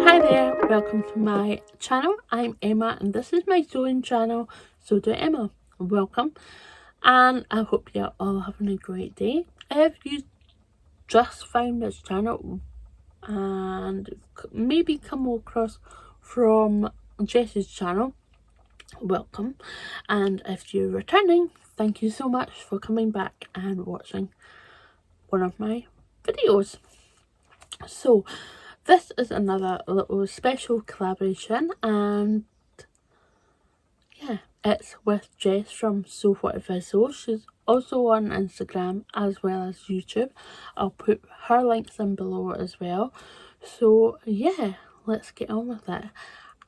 Hi there, welcome to my channel. I'm Emma and this is my sewing channel, So Do Emma. Welcome, and I hope you're all having a great day. If you just found this channel and maybe come across from Jess's channel, welcome. And if you're returning, thank you so much for coming back and watching one of my videos. So this is another little special collaboration, and yeah, it's with Jess from So What If I Sew. She's also on Instagram as well as YouTube. I'll put her links in below as well. So yeah, let's get on with it.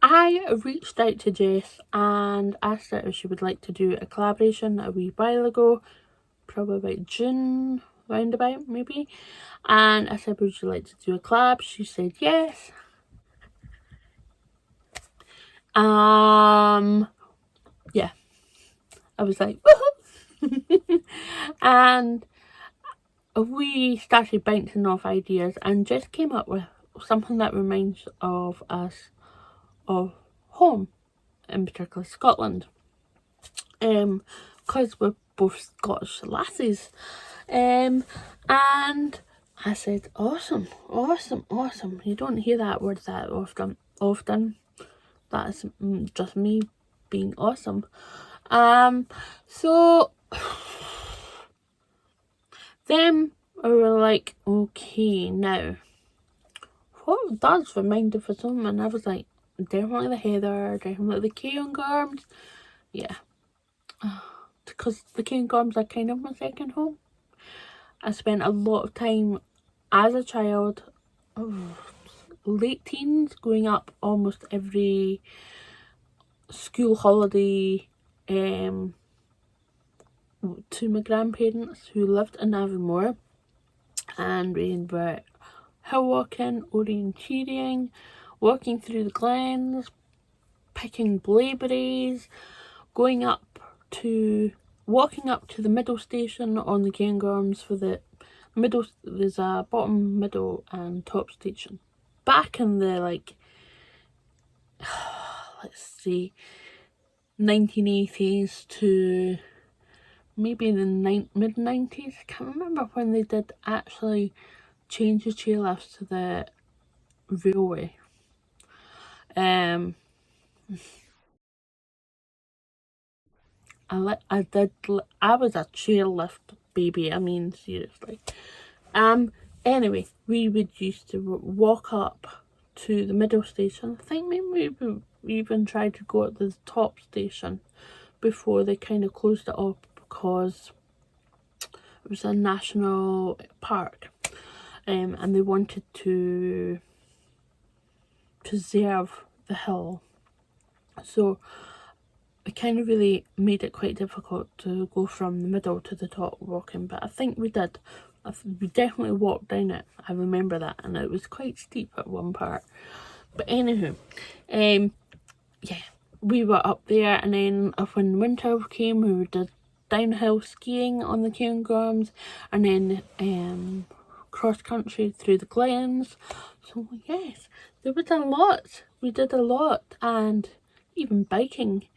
I reached out to Jess and asked her if she would like to do a collaboration a wee while ago, probably about June, roundabout maybe. And I said, would you like to do a collab? She said yes. Yeah, I was like, woohoo! And we started bouncing off ideas and just came up with something that reminds of us of home, in particular Scotland. Because we're both Scottish lassies. And I said, awesome, awesome, awesome. You don't hear that word that often. That's just me being awesome. So then we were like, okay, now what does remind of us home? And I was like, definitely the heather, definitely the Cairngorms. Yeah, because the Cairngorms are kind of my second home. I spent a lot of time as a child, late teens, going up almost every school holiday to my grandparents who lived in Avonmore, and we were hill walking, orienteering, walking through the glens, picking blaeberries, walking up to the middle station on the Cairngorms. For the middle, there's a bottom, middle and top station. Back in the let's see, 1980s to maybe in the mid-90s. I can't remember when they did actually change the chairlifts to the railway. I was a chairlift baby. I mean, seriously. Anyway, we would used to walk up to the middle station. I think maybe we even tried to go at the top station before they kind of closed it up because it was a national park, and they wanted to preserve the hill. So it kind of really made it quite difficult to go from the middle to the top walking, but I think we did. We definitely walked down it. I remember that, and it was quite steep at one part. But anywho, yeah, we were up there, and then when winter came, we did downhill skiing on the Cairngorms, and then cross country through the glens. So yes, there was a lot. We did a lot, and even biking.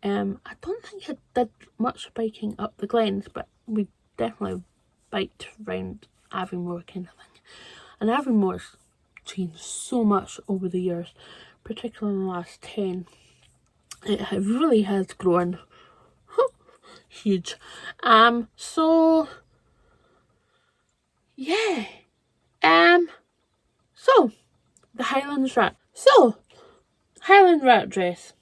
I don't think I did much biking up the glens, but we definitely biked around Avonmore kind of thing. And Avonmore's changed so much over the years, particularly in the last 10. It really has grown huge. So yeah. So the Highlands wrap. So Highland wrap dress.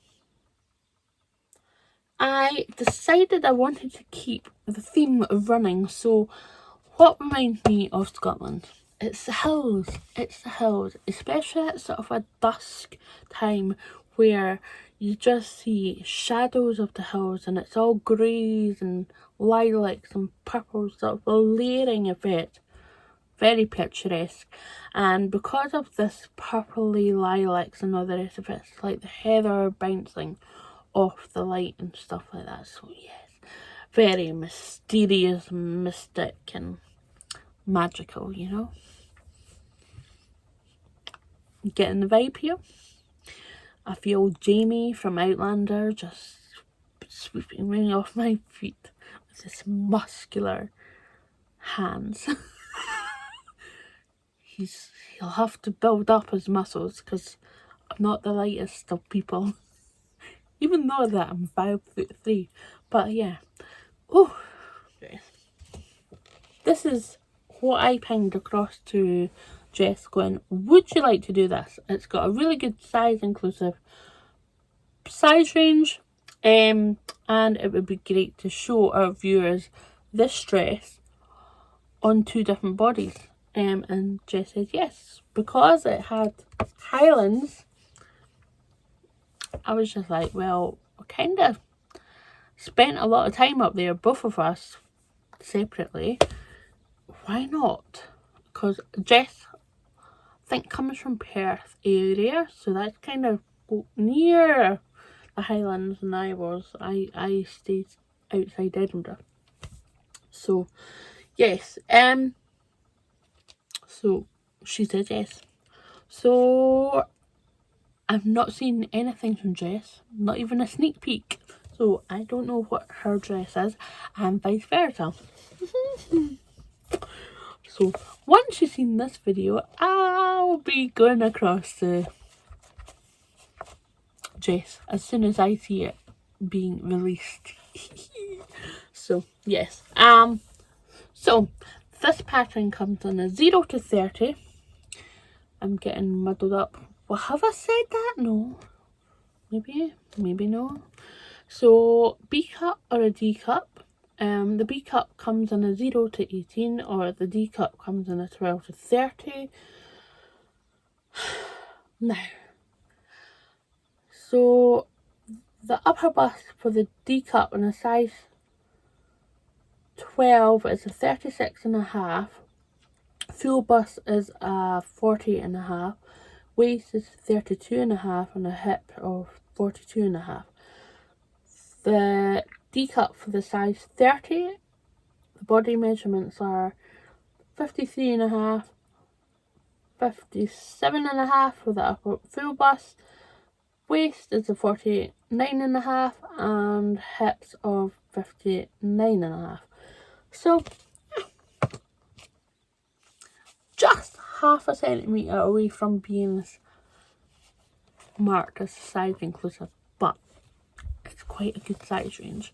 I decided I wanted to keep the theme running. So what reminds me of Scotland? It's the hills. It's the hills, especially at sort of a dusk time where you just see shadows of the hills, and it's all greys and lilacs and purples, sort of a layering effect. Very picturesque. And because of this purpley lilacs and all the rest of it, it's like the heather bouncing off the light and stuff like that. So yes, very mysterious, mystic and magical, you know. getting the vibe here. I feel Jamie from Outlander just sweeping me off my feet with his muscular hands. He'll have to build up his muscles because I'm not the lightest of people. Even though that I'm 5'3". But yeah. Oh, this is what I pinged across to Jess going, would you like to do this? It's got a really good size inclusive size range, and it would be great to show our viewers this dress on 2 different bodies. And Jess said yes, because it had Highlands. I was just like, well, I kind of spent a lot of time up there, both of us separately. Why not? Because Jess, I think, comes from Perth area, so that's kind of near the Highlands, and I stayed outside Edinburgh. So yes, so she said yes. So I've not seen anything from Jess, not even a sneak peek. So I don't know what her dress is, and vice versa. So once you've seen this video, I'll be going across to Jess as soon as I see it being released. So yes, so this pattern comes in a 0 to 30. I'm getting muddled up. Well, have I said that? No. Maybe no. So B cup or a D cup. The B cup comes in a 0 to 18, or the D cup comes in a 12 to 30. Now, so the upper bust for the D cup in a size 12 is a 36.5. Full bust is a 40.5. Waist is 32.5 and a hip of 42.5. The D cup for the size 30, the body measurements are 53.5, 57.5 for the upper full bust. Waist is a 49.5 and hips of 59.5. So just half a centimetre away from being marked as size inclusive, but it's quite a good size range.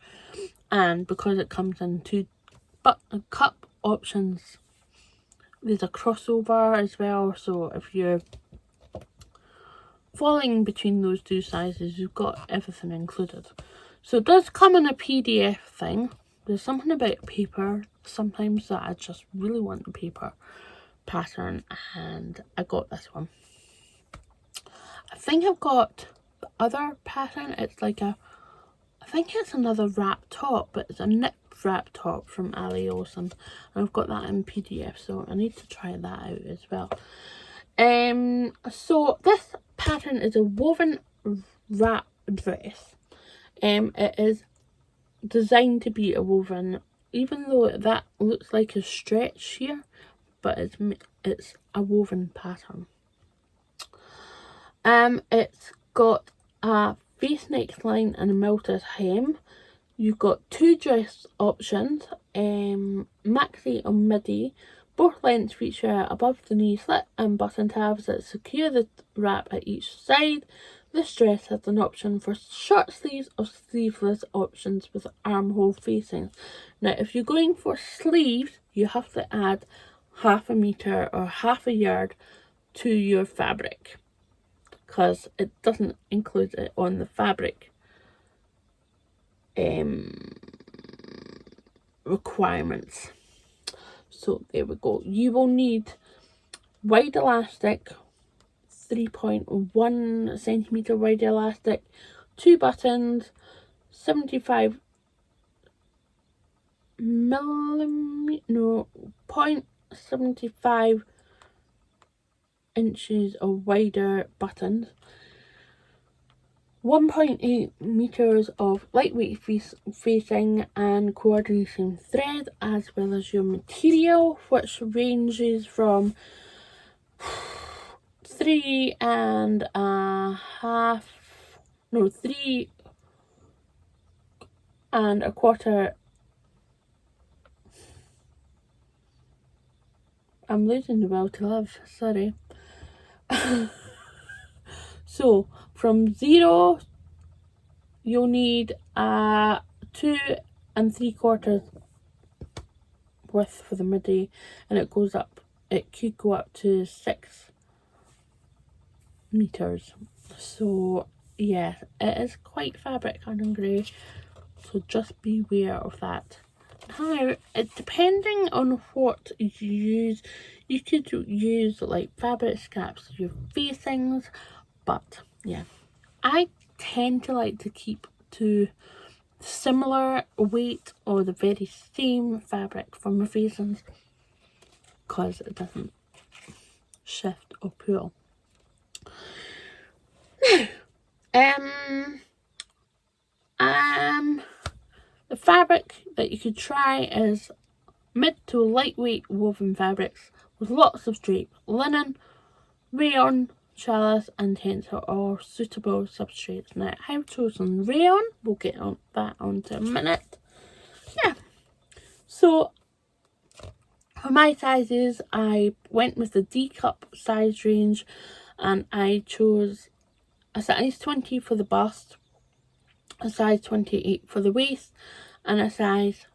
And because it comes in 2 cup options, there's a crossover as well, so if you're falling between those 2 sizes, you've got everything included. So it does come in a PDF thing. There's something about paper sometimes that I just really want the paper pattern, and I got this one. I think I've got the other pattern. It's like I think it's another wrap top, but it's a knit wrap top from Ali Olsen, and I've got that in PDF, so I need to try that out as well. So this pattern is a woven wrap dress. It is designed to be a woven, even though that looks like a stretch here, but it's a woven pattern. It's got a face neckline and a melted hem. You've got 2 dress options, maxi or midi. Both lengths feature above the knee slit and button tabs that secure the wrap at each side. This dress has an option for short sleeves or sleeveless options with armhole facings. Now, if you're going for sleeves, you have to add half a metre or half a yard to your fabric, because it doesn't include it on the fabric requirements. So there we go. You will need wide elastic, 3.1 centimetre wide elastic, 2 buttons, 75 millimeter, no, 0.75 inches of wider buttons, 1.8 meters of lightweight facing and coordination thread, as well as your material, which ranges from 3 and a quarter. I'm losing the will to live, sorry. So from 0 you'll need 2 3/4 width for the midi, and it goes up, it could go up to 6 meters. So yeah, it is quite fabric and grey, so just beware of that. Now, depending on what you use, you could use like fabric scraps to your facings, but yeah, I tend to like to keep to similar weight or the very same fabric for my facings, because it doesn't shift or pull. The fabric that you could try is mid to lightweight woven fabrics with lots of drape. Linen, rayon, challis and tencel are suitable substrates. Now, I've chosen rayon. We'll get on that onto a minute. Yeah. So, for my sizes, I went with the D cup size range, and I chose a size 20 for the bust, a size 28 for the waist, and a size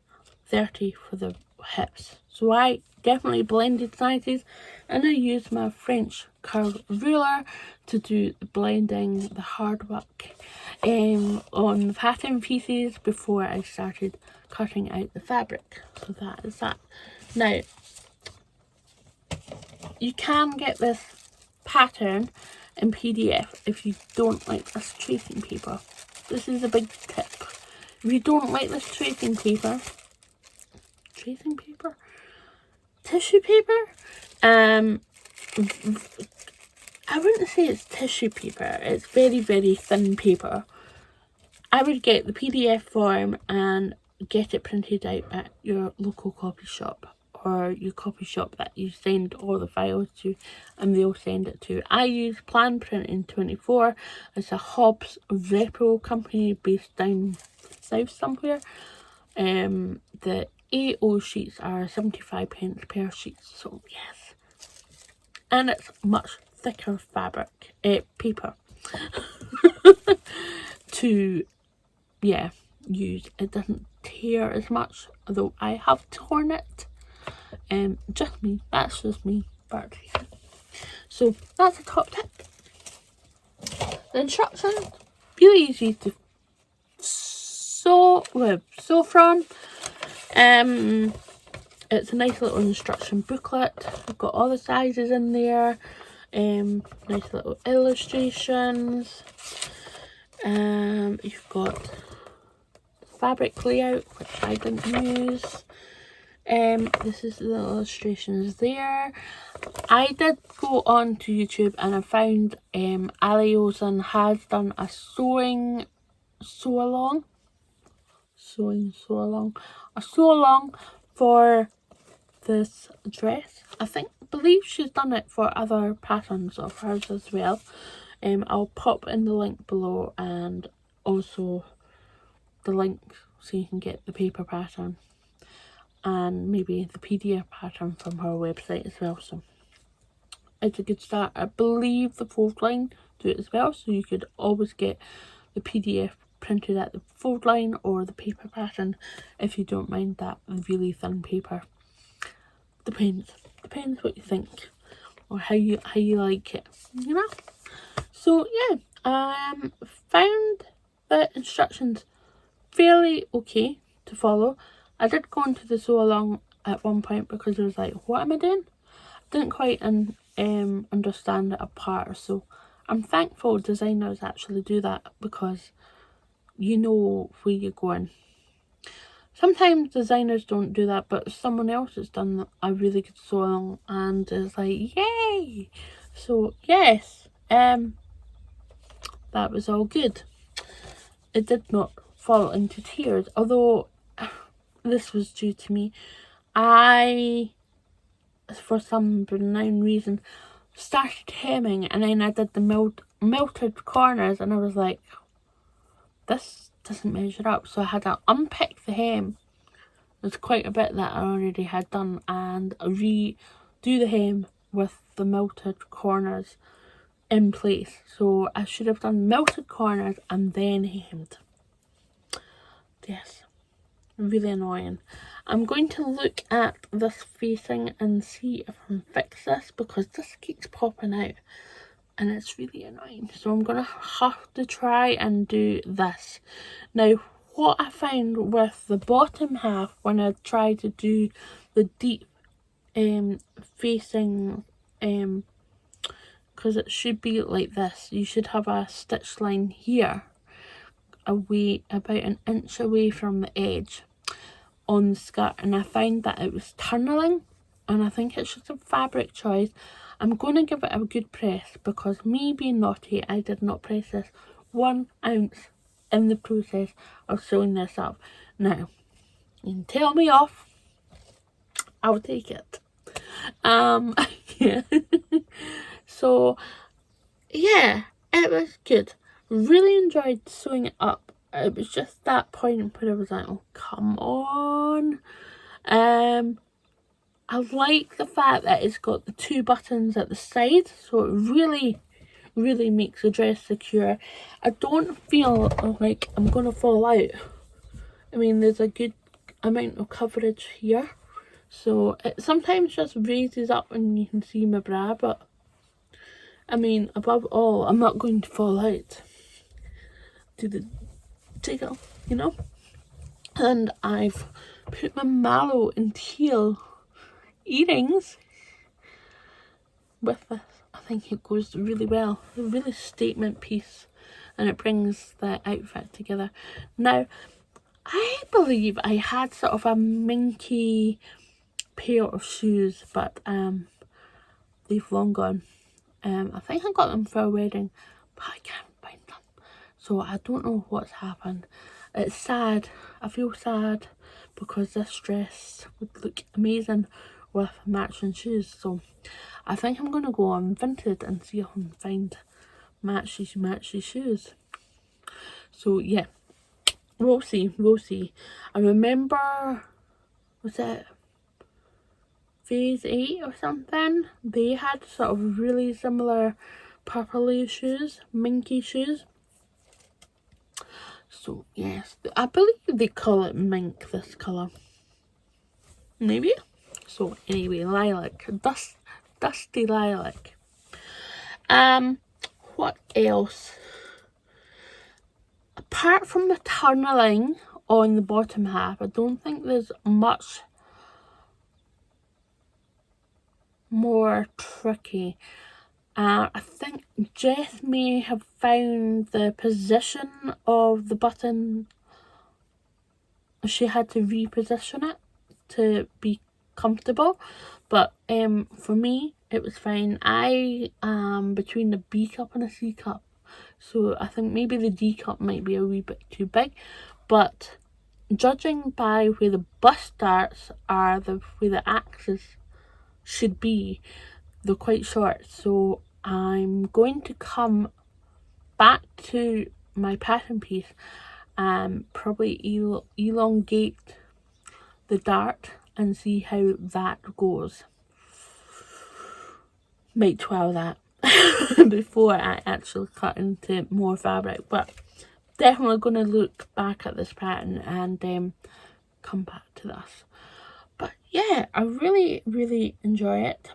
30 for the hips. So I definitely blended sizes, and I used my French curve ruler to do the blending, the hard work on the pattern pieces before I started cutting out the fabric. So that is that. Now, you can get this pattern in PDF if you don't like this tracing paper. This is a big tip. If you don't like this tracing paper, tissue paper, I wouldn't say it's tissue paper, it's very, very thin paper. I would get the PDF form and get it printed out at your local copy shop, or your copy shop that you send all the files to, and they'll send it to. I use Plan Printing 24. It's a Hobbs Repo company based down south somewhere. The A0 sheets are 75p per sheet, so yes. And it's much thicker fabric, paper to, yeah, use. It doesn't tear as much, although I have torn it. Just me, that's just me, but yeah. So that's a top tip. The instructions, really easy to sew from. It's a nice little instruction booklet. I've got all the sizes in there. Nice little illustrations. You've got fabric layout, which I didn't use. This is the illustrations there. I did go on to YouTube and I found Ali Ozan has done a sew along for this dress. I believe she's done it for other patterns of hers as well. I'll pop in the link below, and also the link so you can get the paper pattern and maybe the PDF pattern from her website as well. So it's a good start. I believe the fold line do it as well, so you could always get the PDF printed at the fold line or the paper pattern if you don't mind that really thin paper. Depends what you think or how you like it, you know. So yeah, found the instructions fairly okay to follow. I did go into the sew along at one point because I was like, what am I doing? I didn't quite understand it apart. So I'm thankful designers actually do that, because you know where you're going. Sometimes designers don't do that, but someone else has done a really good sew along and it's like, yay! So yes, that was all good. It did not fall into tears, although this was due to me. I, for some benign reason, started hemming, and then I did the melted corners, and I was like, this doesn't measure up. So I had to unpick the hem. There's quite a bit that I already had done, and redo the hem with the melted corners in place. So I should have done melted corners and then hemmed. Yes, really annoying. I'm going to look at this facing and see if I can fix this, because this keeps popping out and it's really annoying. So I'm gonna have to try and do this. Now, what I found with the bottom half when I tried to do the deep facing, because it should be like this, you should have a stitch line here, away about an inch away from the edge on the skirt, and I found that it was tunneling, and I think it's just a fabric choice. I'm going to give it a good press, because me being naughty, I did not press this 1 ounce in the process of sewing this up. Now, you can tell me off, I'll take it. Yeah. So yeah, it was good. Really enjoyed sewing it up. It was just that point where I was like, oh, come on. I like the fact that it's got the 2 buttons at the side, so it really makes the dress secure. I don't feel like I'm gonna fall out. I mean, there's a good amount of coverage here, so it sometimes just raises up and you can see my bra, but I mean, above all, I'm not going to fall out to the jiggle, you know. And I've put my mallow and teal earrings with this. I think it goes really well. A really statement piece, and it brings the outfit together. Now, I believe I had sort of a minky pair of shoes, but they've long gone. I think I got them for a wedding, but I can't find them, so I don't know what's happened. It's sad. I feel sad, because this dress would look amazing with matching shoes. So I think I'm gonna go on Vinted and see if I can find matchy shoes. So yeah, we'll see. I remember, was it Phase 8 or something? They had sort of really similar purpley shoes, minky shoes. So yes, I believe they call it mink, this colour. Maybe? So anyway, lilac. Dusty lilac. What else? Apart from the tunneling on the bottom half, I don't think there's much more tricky. I think Jess may have found the position of the button. She had to reposition it to be comfortable, but for me it was fine. I am between the B cup and a C cup, so I think maybe the D cup might be a wee bit too big, but judging by where the bust starts are where the axes should be, they're quite short. So I'm going to come back to my pattern piece and probably elongate the dart and see how that goes. Might twirl that before I actually cut into more fabric, but definitely going to look back at this pattern and come back to this. But yeah, I really enjoy it.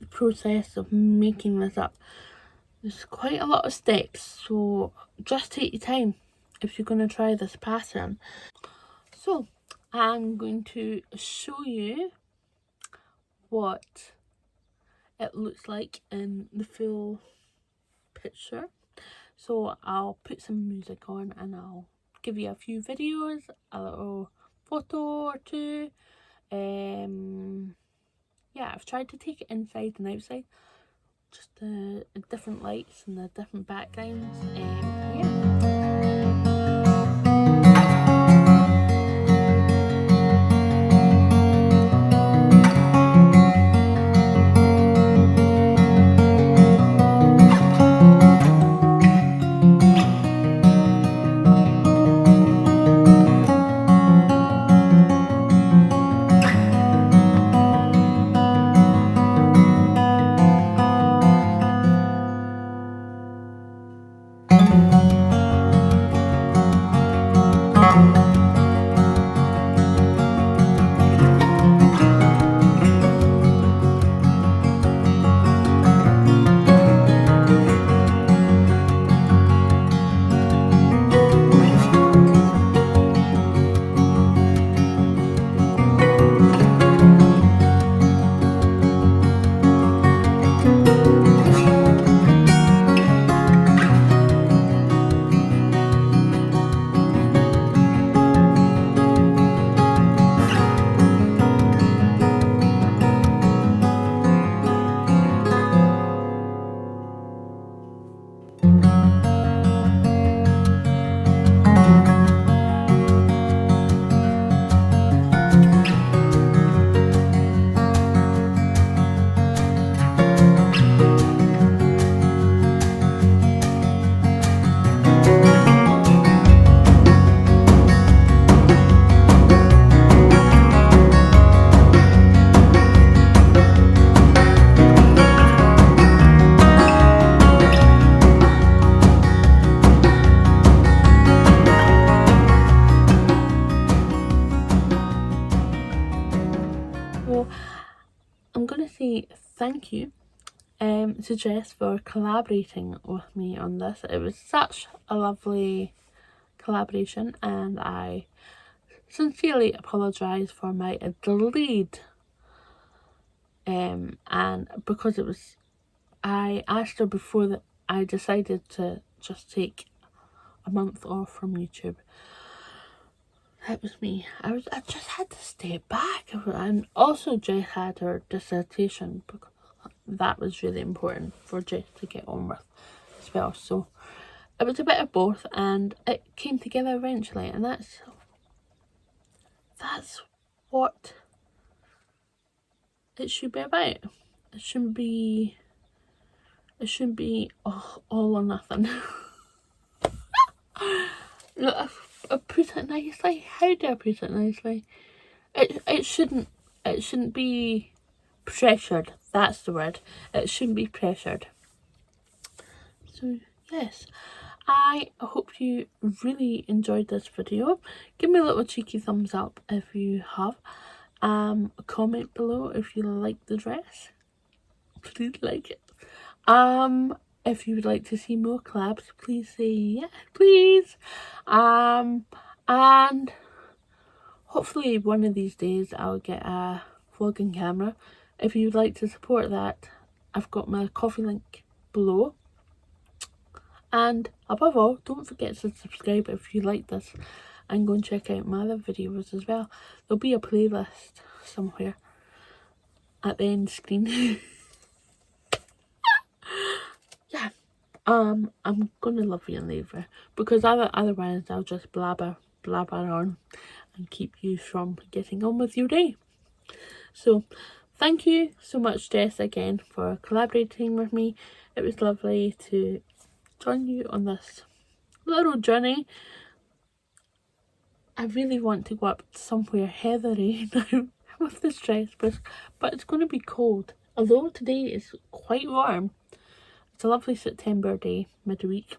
The process of making this up. There's quite a lot of steps, so just take your time if you're going to try this pattern. So I'm going to show you what it looks like in the full picture. So I'll put some music on and I'll give you a few videos, a little photo or two. Yeah, I've tried to take it inside and outside, just the different lights and the different backgrounds. Yeah. thank you to Jess for collaborating with me on this. It was such a lovely collaboration, and I sincerely apologise for my delayed and because it was, I asked her before that I decided to just take a month off from YouTube. That was me. I just had to step back, and also Jess had her dissertation because that was really important for Jess to get on with as well. So it was a bit of both, and it came together eventually, and that's what it should be about. It shouldn't be all or nothing. I put it nicely. How do I put it nicely? It shouldn't be pressured. That's the word. It shouldn't be pressured. So yes, I hope you really enjoyed this video. Give me a little cheeky thumbs up if you have. Comment below if you like the dress. Please like it. If you would like to see more collabs, please say yes, please. And hopefully one of these days I'll get a vlogging camera. If you would like to support that, I've got my Ko-fi link below. And above all, don't forget to subscribe if you like this, and go and check out my other videos as well. There'll be a playlist somewhere at the end screen. Yeah, I'm gonna love you and leave her, because otherwise I'll just blabber on and keep you from getting on with your day. So thank you so much, Jess, again for collaborating with me. It was lovely to join you on this little journey. I really want to go up somewhere heathery now with this dress, but it's going to be cold. Although today is quite warm. It's a lovely September day, midweek,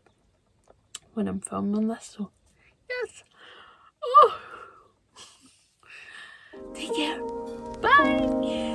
when I'm filming this, so yes. Oh. Take care. Bye.